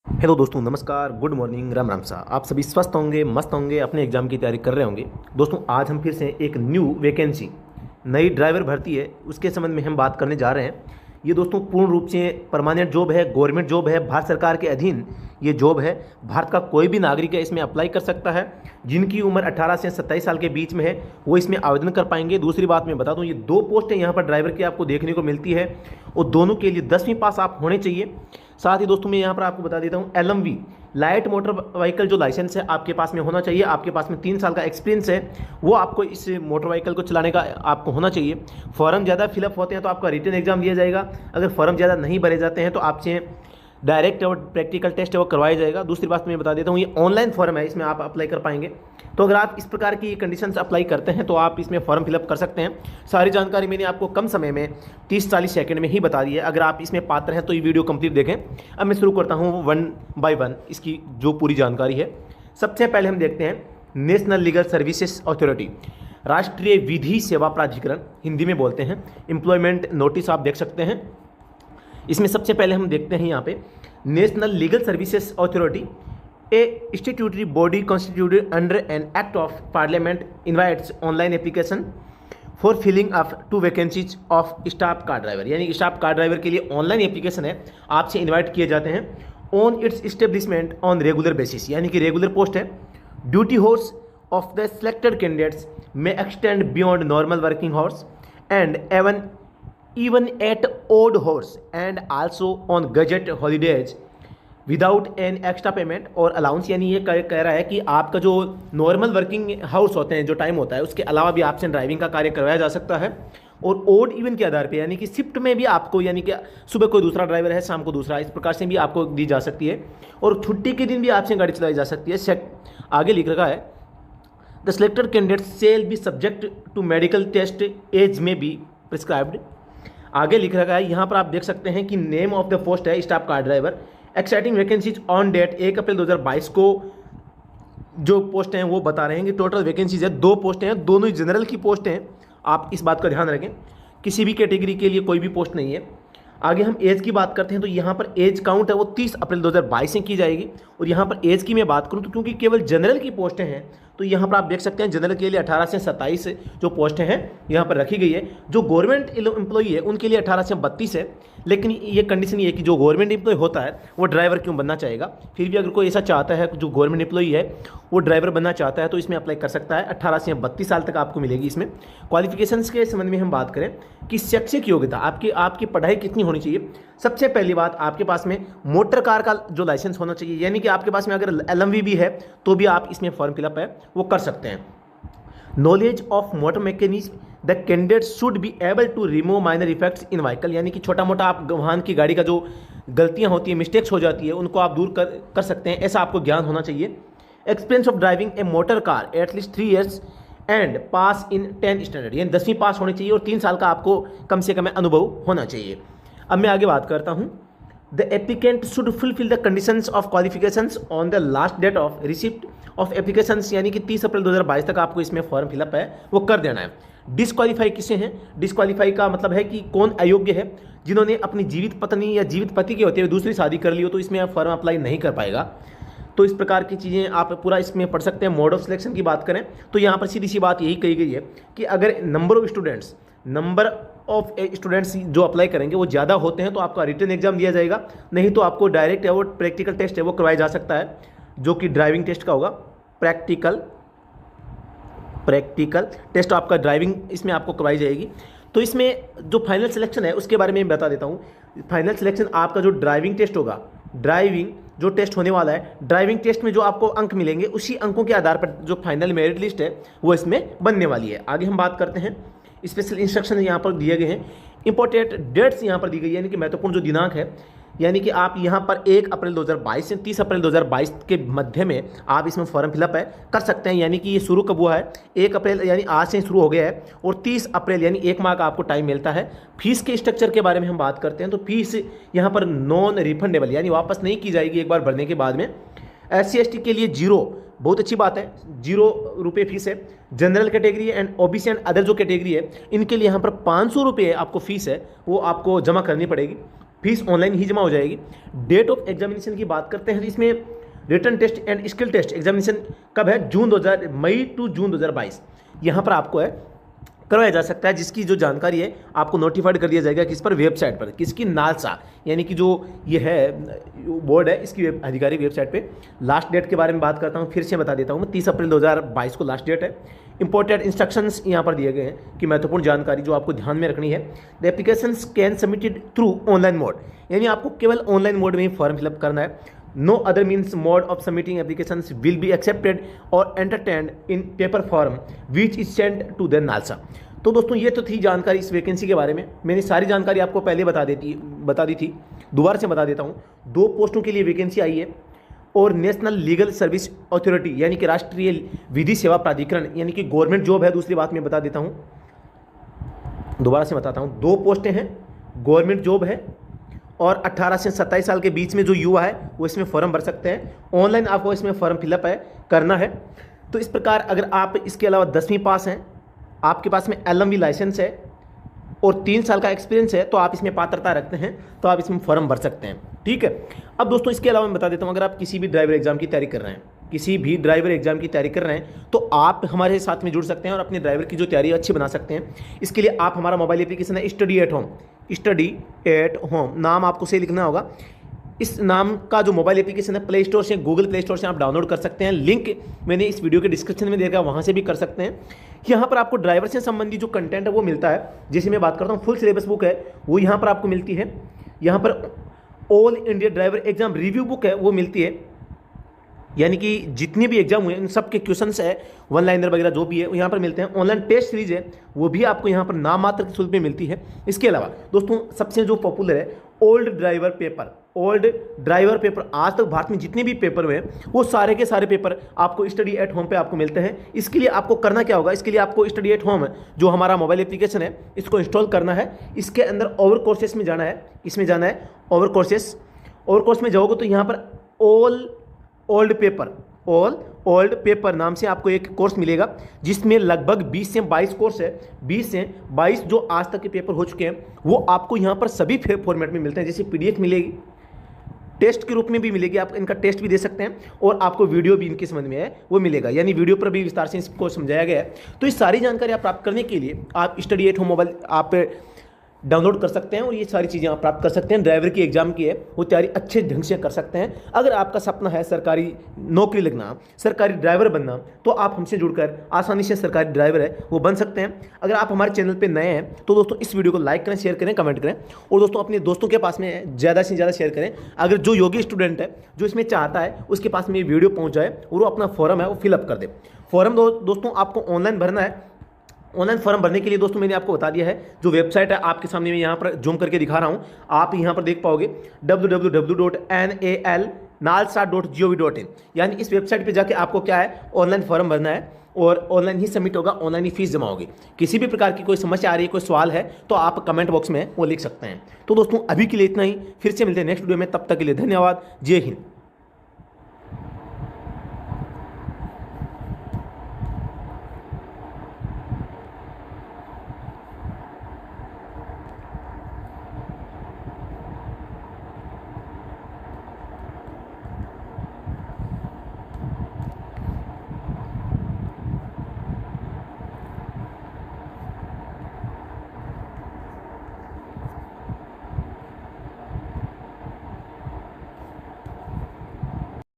Hello दोस्तों, नमस्कार, good morning, Ram Ram सा। आप सभी स्वस्थ होंगे, मस्त होंगे, अपने एग्जाम की तैयारी कर रहे होंगे। दोस्तों, आज हम फिर से एक न्यू वैकेंसी, नई ड्राइवर भर्ती है, उसके संबंध में हम बात करने जा रहे हैं। ये दोस्तों पूर्ण रूप से परमानेंट जॉब है, गवर्नमेंट जॉब है, भारत सरकार के अधीन ये जॉब है। भारत का कोई भी नागरिक है इसमें अप्लाई कर सकता है। जिनकी उम्र 18 से 27 साल के बीच में है वो इसमें आवेदन कर पाएंगे। दूसरी बात मैं बता दूं, ये दो पोस्टें यहाँ पर ड्राइवर की आपको देखने को मिलती है और दोनों के लिए 10वीं पास आप होने चाहिए। साथ ही दोस्तों मैं यहाँ पर आपको बता देता हूँ, LMV लाइट मोटर व्हीकल जो लाइसेंस है आपके पास में होना चाहिए। आपके पास में 3 साल का एक्सपीरियंस है वो आपको इस मोटर व्हीकल को चलाने का आपको होना चाहिए। फॉर्म ज़्यादा फिलअप होते हैं तो आपका रिटन एग्जाम दिया जाएगा। अगर फॉर्म ज़्यादा नहीं भरे जाते हैं तो आपसे डायरेक्ट और प्रैक्टिकल टेस्ट है वो करवाया जाएगा। दूसरी बात मैं बता देता हूँ, ये ऑनलाइन फॉर्म है, इसमें आप अप्लाई कर पाएंगे। तो अगर आप इस प्रकार की कंडीशंस अप्लाई करते हैं तो आप इसमें फॉर्म फिलअप कर सकते हैं। सारी जानकारी मैंने आपको कम समय में 30-40 सेकंड में ही बता दी है। अगर आप इसमें पात्र हैं तो ये वीडियो कंप्लीट देखें। अब मैं शुरू करता हूँ 1 बाय 1 इसकी जो पूरी जानकारी है। सबसे पहले हम देखते हैं नेशनल लीगल सर्विसेज अथॉरिटी, राष्ट्रीय विधि सेवा प्राधिकरण, हिंदी में बोलते हैं। एम्प्लॉयमेंट नोटिस आप देख सकते हैं। इसमें सबसे पहले हम देखते हैं यहाँ पे national legal services authority, a statutory body constituted under an act of parliament, invites online application for filling of 2 vacancies of staff car driver. यानी कि स्टाफ कार ड्राइवर के लिए ऑनलाइन एप्लीकेशन है, आपसे इन्वाइट किए जाते हैं on its establishment on regular basis, यानी कि रेगुलर पोस्ट है। Duty hours of the selected candidates में extend beyond normal working hours and even at odd horse and also on gadget holidays without an extra payment और allowance. यानी ये कह रहा है कि आपका जो नॉर्मल वर्किंग हाउस होते हैं, जो टाइम होता है, उसके अलावा भी आपसे ड्राइविंग का कार्य करवाया जा सकता है। और ओड इवन के आधार पे, यानी कि शिफ्ट में भी आपको, यानी कि सुबह कोई दूसरा ड्राइवर है, शाम को दूसरा, इस प्रकार से भी आपको दी जा सकती है। और छुट्टी के दिन भी आपसे गाड़ी चलाई जा सकती है। आगे लिख रखा है the selected candidate shall be subject to medical test as may be prescribed. आगे लिख रखा है, यहाँ पर आप देख सकते हैं कि नेम ऑफ द पोस्ट है staff car driver, exciting vacancies on date 1 April 2022 को जो पोस्ट हैं वो बता रहे हैं कि टोटल वैकेंसीज है 2 पोस्टें हैं, दोनों ही जनरल की पोस्ट हैं। आप इस बात का ध्यान रखें, किसी भी कैटेगरी के लिए कोई भी पोस्ट नहीं है। आगे हम एज की बात करते हैं तो यहाँ पर एज काउंट है वो 30 अप्रैल 2022 से की जाएगी। और यहाँ पर एज की मैं बात करूँ तो क्योंकि केवल जनरल की पोस्टें हैं तो यहाँ पर आप देख सकते हैं जनरल के लिए 18 से 27 जो पोस्टें हैं यहाँ पर रखी गई है। जो गवर्नमेंट एम्प्लॉई है उनके लिए 18 से 32 है। लेकिन ये कंडीशन ये है कि जो गवर्नमेंट एम्प्लॉय होता है वो ड्राइवर क्यों बनना चाहेगा। फिर भी अगर कोई ऐसा चाहता है, जो गवर्नमेंट एम्प्लॉई है वो ड्राइवर बनना चाहता है तो इसमें अप्लाई कर सकता है। 18 से 32 साल तक आपको मिलेगी। इसमें क्वालिफिकेशंस के संबंध में हम बात करें कि शैक्षिक योग्यता आपकी पढ़ाई कितनी होनी चाहिए। सबसे पहली बात, आपके पास में मोटर कार का जो लाइसेंस होना चाहिए, यानी कि आपके पास में अगर LMV भी है तो भी आप इसमें फॉर्म फिलअप है वो कर सकते हैं। Knowledge of motor mechanism, the candidate should be able to remove minor effects in vehicle, यानी कि छोटा मोटा आप वाहन की गाड़ी का जो गलतियां होती है, मिस्टेक्स हो जाती है, उनको आप दूर कर सकते हैं, ऐसा आपको ज्ञान होना चाहिए। Experience of driving A motor car at least 3 years and pass in 10 standard, यानी 10वीं पास होनी चाहिए और 3 साल का आपको कम से कम अनुभव होना चाहिए। अब मैं आगे बात करता हूँ, the applicant should fulfil the conditions of qualifications on the last date of receipt of applications, यानी कि 30 अप्रैल 2022 तक आपको इसमें फॉर्म फिलअप है वो कर देना है। डिस्क्वालीफाई किसे हैं? डिस्क्वालीफाई का मतलब है कि कौन अयोग्य है, जिन्होंने अपनी जीवित पत्नी या जीवित पति के होते हुए दूसरी शादी कर ली हो तो इसमें आप फॉर्म अप्लाई नहीं कर पाएगा। तो इस प्रकार की चीज़ें आप पूरा इसमें पढ़ सकते हैं। मोड ऑफ सिलेक्शन की बात करें तो यहाँ पर सीधी सी बात यही कही गई है कि अगर नंबर ऑफ स्टूडेंट्स जो अप्लाई करेंगे वो ज़्यादा होते हैं तो आपका रिटन एग्जाम दिया जाएगा, नहीं तो आपको डायरेक्ट है वो प्रैक्टिकल टेस्ट है वो करवाया जा सकता है, जो कि ड्राइविंग टेस्ट का होगा। प्रैक्टिकल टेस्ट आपका ड्राइविंग इसमें आपको करवाई जाएगी। तो इसमें जो फाइनल सिलेक्शन है उसके बारे में बता देता हूँ। फाइनल सिलेक्शन आपका जो ड्राइविंग टेस्ट होगा, ड्राइविंग जो टेस्ट होने वाला है, ड्राइविंग टेस्ट में जो आपको अंक मिलेंगे उसी अंकों के आधार पर जो फाइनल मेरिट लिस्ट है वो इसमें बनने वाली है। आगे हम बात करते हैं, स्पेशल इंस्ट्रक्शन यहाँ पर दिए गए हैं, इंपॉर्टेंट डेट्स यहाँ पर दी गई है, यानी कि महत्वपूर्ण जो दिनांक है, यानी कि आप यहाँ पर 1 अप्रैल 2022 से 30 अप्रैल 2022 के मध्य में आप इसमें फॉर्म फिलअप है कर सकते हैं। यानी कि ये शुरू कब हुआ है, 1 अप्रैल यानी आज से शुरू हो गया है और 30 अप्रैल यानी 1 माह का आपको टाइम मिलता है। फीस के स्ट्रक्चर के बारे में हम बात करते हैं तो फीस यहाँ पर नॉन रिफंडेबल, यानी वापस नहीं की जाएगी एक बार भरने के बाद में। SC/ST के लिए 0, बहुत अच्छी बात है, 0 रुपये फीस है। General category and OBC and other जो कैटेगरी है इनके लिए यहाँ पर 500 रुपये आपको फीस है वो आपको जमा करनी पड़ेगी। फीस ऑनलाइन ही जमा हो जाएगी। डेट ऑफ एग्जामिनेशन की बात करते हैं तो इसमें written test and skill test examination कब है, मई टू जून 2022 यहाँ पर आपको है करवाया जा सकता है, जिसकी जो जानकारी है आपको नोटिफाइड कर दिया जाएगा किस पर, वेबसाइट पर, किसकी, नालसा, यानी कि जो ये है बोर्ड है इसकी आधिकारिक वेबसाइट पे। लास्ट डेट के बारे में बात करता हूँ, फिर से बता देता हूँ मैं, 30 अप्रैल 2022 को लास्ट डेट है। इंपॉर्टेंट इंस्ट्रक्शंस यहाँ पर दिए गए हैं कि महत्वपूर्ण जानकारी जो आपको ध्यान में रखनी है। The application can submitted through online mode, यानी आपको केवल ऑनलाइन मोड में ही फॉर्म फिलअप करना है। No other means mode of submitting applications will be accepted or entertained in paper form which is sent to the NALSA। तो दोस्तों ये तो थी जानकारी इस वैकेंसी के बारे में। मैंने सारी जानकारी आपको पहले बता दी थी, दोबारा से बता देता हूँ। 2 पोस्टों के लिए वैकेंसी आई है और नेशनल लीगल सर्विस अथॉरिटी यानी कि राष्ट्रीय विधि सेवा प्राधिकरण यानी कि गवर्नमेंट जॉब है। दूसरी बात मैं बता देता हूँ, दोबारा से बताता हूँ, 2 पोस्टें हैं, गवर्नमेंट जॉब है और 18 से 27 साल के बीच में जो युवा है वो इसमें फॉर्म भर सकते हैं। ऑनलाइन आपको इसमें फॉर्म फिलअप करना है। तो इस प्रकार अगर आप इसके अलावा 10वीं पास हैं, आपके पास में LMV लाइसेंस है और 3 साल का एक्सपीरियंस है, तो आप इसमें पात्रता रखते हैं तो आप इसमें फॉर्म भर सकते हैं। ठीक है। अब दोस्तों इसके अलावा मैं बता देता हूँ, अगर आप किसी भी ड्राइवर एग्जाम की तैयारी कर रहे हैं, तो आप हमारे साथ में जुड़ सकते हैं और अपने ड्राइवर की जो तैयारी अच्छी बना सकते हैं। इसके लिए आप हमारा मोबाइल एप्लीकेशन है स्टडी एट होम, नाम आपको सही लिखना होगा। इस नाम का जो मोबाइल एप्लीकेशन है प्ले स्टोर से, गूगल प्ले स्टोर से आप डाउनलोड कर सकते हैं। लिंक मैंने इस वीडियो के डिस्क्रिप्शन में देखा, वहाँ से भी कर सकते हैं। यहाँ पर आपको ड्राइवर से संबंधित जो कंटेंट है वो मिलता है। जैसे मैं बात करता हूँ, फुल सिलेबस बुक है वो यहाँ पर आपको मिलती है। यहाँ पर all India driver exam review book है वो मिलती है, यानी कि जितने भी एग्जाम हुए उन सब के क्वेश्चंस है, 1 लाइनर वगैरह जो भी है वो यहाँ पर मिलते हैं। ऑनलाइन टेस्ट सीरीज है वो भी आपको यहाँ पर नाम मात्र के शुल्क में मिलती है। इसके अलावा दोस्तों सबसे जो पॉपुलर है ओल्ड ड्राइवर पेपर, आज तक भारत में जितने भी पेपर हुए वो सारे के सारे पेपर आपको स्टडी एट होम पे आपको मिलते हैं। इसके लिए आपको करना क्या होगा, इसके लिए आपको स्टडी एट होम जो हमारा मोबाइल एप्लीकेशन है इसको इंस्टॉल करना है। इसके अंदर ओवर कोर्सेस में जाना है, इसमें जाना है ओवर कोर्स में जाओगे तो यहाँ पर ऑल ओल्ड पेपर नाम से आपको एक कोर्स मिलेगा, जिसमें लगभग 20 से 22 कोर्स है। 20 से 22 जो आज तक के पेपर हो चुके हैं वो आपको यहाँ पर सभी फॉर्मेट में मिलते हैं। जैसे PDF मिलेगी, टेस्ट के रूप में भी मिलेगी, आप इनका टेस्ट भी दे सकते हैं और आपको वीडियो भी इनके समझ में है वो मिलेगा, यानी वीडियो पर भी विस्तार से इसको समझाया गया है। तो इस सारी जानकारी आप प्राप्त करने के लिए आप स्टडी एट होम मोबाइल आप डाउनलोड कर सकते हैं और ये सारी चीज़ें आप प्राप्त कर सकते हैं। ड्राइवर की एग्जाम की है वो तैयारी अच्छे ढंग से कर सकते हैं। अगर आपका सपना है सरकारी नौकरी लगना, सरकारी ड्राइवर बनना, तो आप हमसे जुड़कर आसानी से सरकारी ड्राइवर है वो बन सकते हैं। अगर आप हमारे चैनल पे नए हैं तो दोस्तों इस वीडियो को लाइक करें, शेयर करें, कमेंट करें और दोस्तों अपने दोस्तों के पास में ज़्यादा से ज़्यादा शेयर करें। अगर जो योग्य स्टूडेंट है जो इसमें चाहता है उसके पास में ये वीडियो पहुँच जाए और वो अपना फॉर्म है वो फिलअप कर दे। फॉर्म दोस्तों आपको ऑनलाइन भरना है। ऑनलाइन फॉर्म भरने के लिए दोस्तों मैंने आपको बता दिया है, जो वेबसाइट है आपके सामने मैं यहाँ पर जूम करके दिखा रहा हूँ, आप यहाँ पर देख पाओगे www.nalsa.gov.in, यानी इस वेबसाइट पे जाके आपको क्या है ऑनलाइन फॉर्म भरना है और ऑनलाइन ही सबमिट होगा, ऑनलाइन ही फीस जमा होगी। किसी भी प्रकार की कोई समस्या आ रही है, कोई सवाल है तो आप कमेंट बॉक्स में वो लिख सकते हैं। तो दोस्तों अभी के लिए इतना ही, फिर से मिलते हैं नेक्स्ट वीडियो में, तब तक के लिए धन्यवाद। जय हिंद।